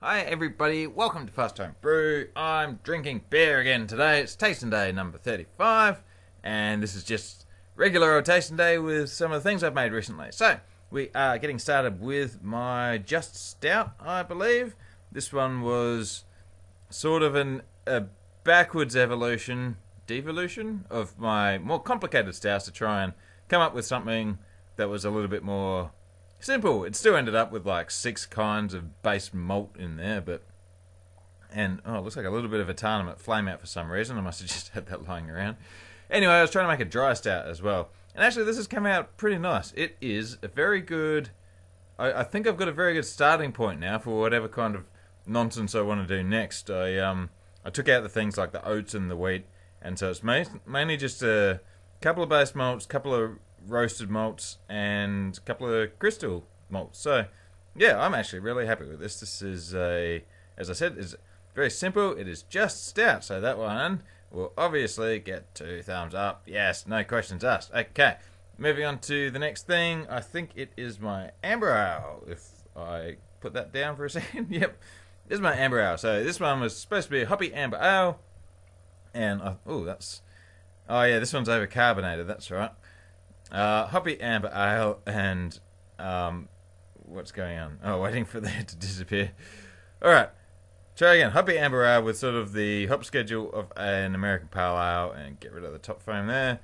Hi everybody, welcome to Fast Homebrew. I'm drinking beer again today. It's tasting day number 35, and this is just regular old tasting day with some of the things I've made recently. So, we are getting started with my Just Stout, I believe. This one was sort of a backwards devolution of my more complicated stouts to try and come up with something that was a little bit more simple. It still ended up with like 6 kinds of base malt in there, it looks like a little bit of a tarnum flame out for some reason. I must have just had that lying around. Anyway, I was trying to make a dry stout as well. And actually this has come out pretty nice. It is a very good... I think I've got a very good starting point now for whatever kind of nonsense I want to do next. I took out the things like the oats and the wheat, and so it's mainly just a couple of base malts, couple of roasted malts, and a couple of crystal malts. So yeah, I'm actually really happy with this. This is as I said, is very simple. It is just stout, so that one will obviously get 2 thumbs up. Yes, no questions asked. Okay, moving on to the next thing. I think it is my amber ale, if I put that down for a second. Yep, this is my amber ale. So this one was supposed to be a hoppy amber ale, and this one's over carbonated, that's right. Hoppy amber ale, and what's going on? Oh, waiting for that to disappear. Alright, try again. Hoppy amber ale with sort of the hop schedule of an American pale ale, and get rid of the top foam there,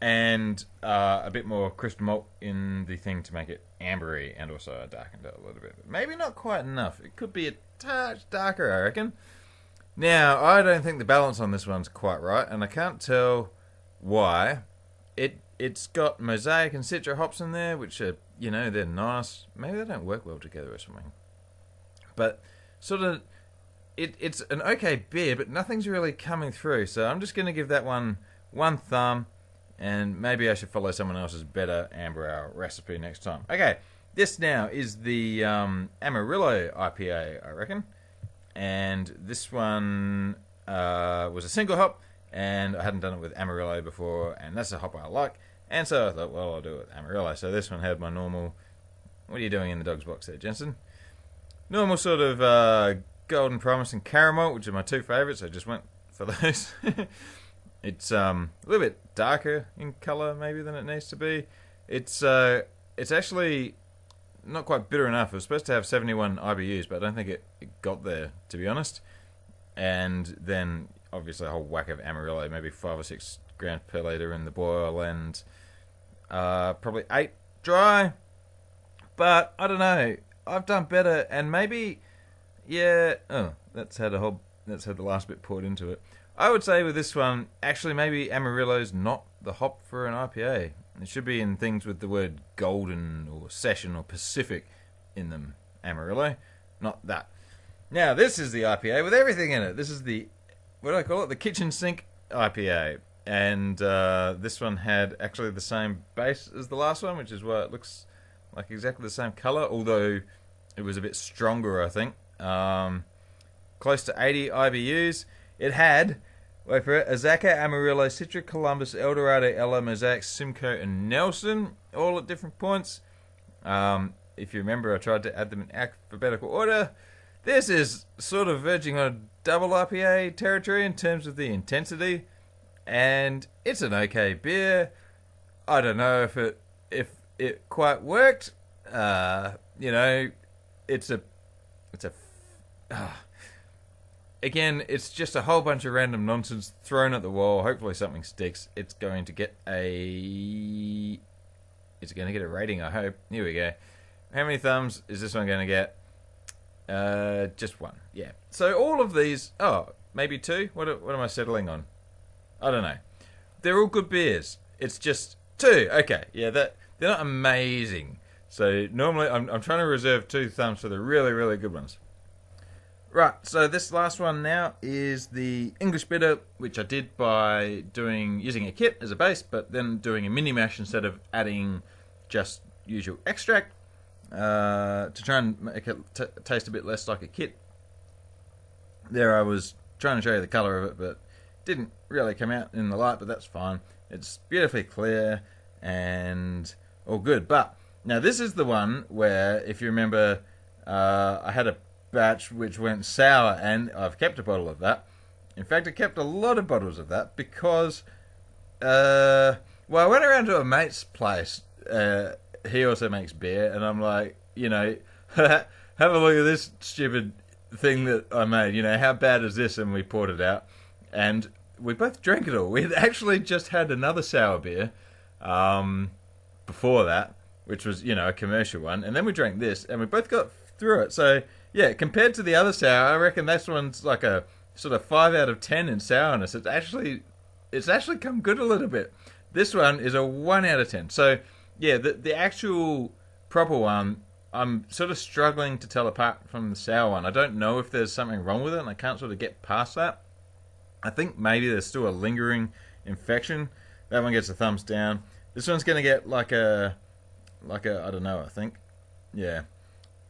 and a bit more crystal malt in the thing to make it ambery, and also I darkened it a little bit. But maybe not quite enough. It could be a touch darker, I reckon. Now, I don't think the balance on this one's quite right, and I can't tell why. It's got Mosaic and Citra hops in there, which are, they're nice. Maybe they don't work well together or something. But sort of, it's an okay beer, but nothing's really coming through. So I'm just going to give that one thumb, and maybe I should follow someone else's better amber ale recipe next time. Okay, this now is the Amarillo IPA, I reckon. And this one was a single hop, and I hadn't done it with Amarillo before, and that's a hop I like. And so I thought, well, I'll do it with Amarillo. So this one had my normal... What are you doing in the dog's box there, Jensen? Normal sort of Golden Promise and Caramel, which are my 2 favourites. I just went for those. It's a little bit darker in colour, maybe, than it needs to be. It's actually not quite bitter enough. It was supposed to have 71 IBUs, but I don't think it got there, to be honest. And then, obviously, a whole whack of Amarillo, maybe 5 or 6 grams per litre in the boil, and probably 8 dry. But I don't know. I've done better, and maybe, yeah. Oh, that's had the last bit poured into it. I would say with this one, actually, maybe Amarillo's not the hop for an IPA. It should be in things with the word golden or session or Pacific in them. Amarillo, not that. Now, this is the IPA with everything in it. This is the, what do I call it? The Kitchen Sink IPA. And this one had actually the same base as the last one, which is why it looks like exactly the same colour, although it was a bit stronger, I think. Close to 80 IBUs. It had, wait for it, Azaka, Amarillo, Citra, Columbus, Eldorado, Ella, Mosaic, Simcoe, and Nelson, all at different points. If you remember, I tried to add them in alphabetical order. This is sort of verging on double IPA territory in terms of the intensity, and it's an okay beer. I don't know if it quite worked. Again, it's just a whole bunch of random nonsense thrown at the wall. Hopefully something sticks. It's going to get a rating, I hope. Here we go. How many thumbs is this one going to get? Just 1. Yeah. So all of these, maybe 2. What am I settling on? I don't know. They're all good beers. It's just 2. Okay. Yeah, they're not amazing. So normally I'm trying to reserve 2 thumbs for the really, really good ones. Right, so this last one now is the English bitter, which I did by using a kit as a base, but then doing a mini mash instead of adding just usual extract to try and make it taste a bit less like a kit. There I was trying to show you the colour of it, but didn't really come out in the light, but that's fine. It's beautifully clear and all good. But now this is the one where, if you remember, I had a batch which went sour, and I've kept a bottle of that. In fact, I kept a lot of bottles of that because, well, I went around to a mate's place. He also makes beer, and I'm like, you know, have a look at this stupid thing that I made. You know, how bad is this? And we poured it out, and we both drank it all. We'd actually just had another sour beer before that, which was, you know, a commercial one, and then we drank this, and we both got through it. So yeah, compared to the other sour, I reckon this one's like a sort of 5 out of 10 in sourness. It's actually come good a little bit. This one is a 1 out of 10. So yeah, the actual proper one, I'm sort of struggling to tell apart from the sour one. I don't know if there's something wrong with it, and I can't sort of get past that. I think maybe there's still a lingering infection. That one gets a thumbs down. This one's going to get like a I don't know, I think. Yeah.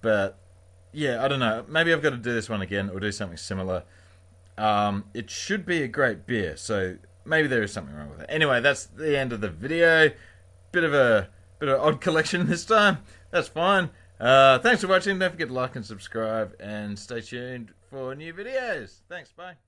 But yeah, I don't know. Maybe I've got to do this one again or do something similar. It should be a great beer, so maybe there is something wrong with it. Anyway, that's the end of the video. Bit of an odd collection this time. That's fine. Thanks for watching. Don't forget to like and subscribe, and stay tuned for new videos. Thanks, bye.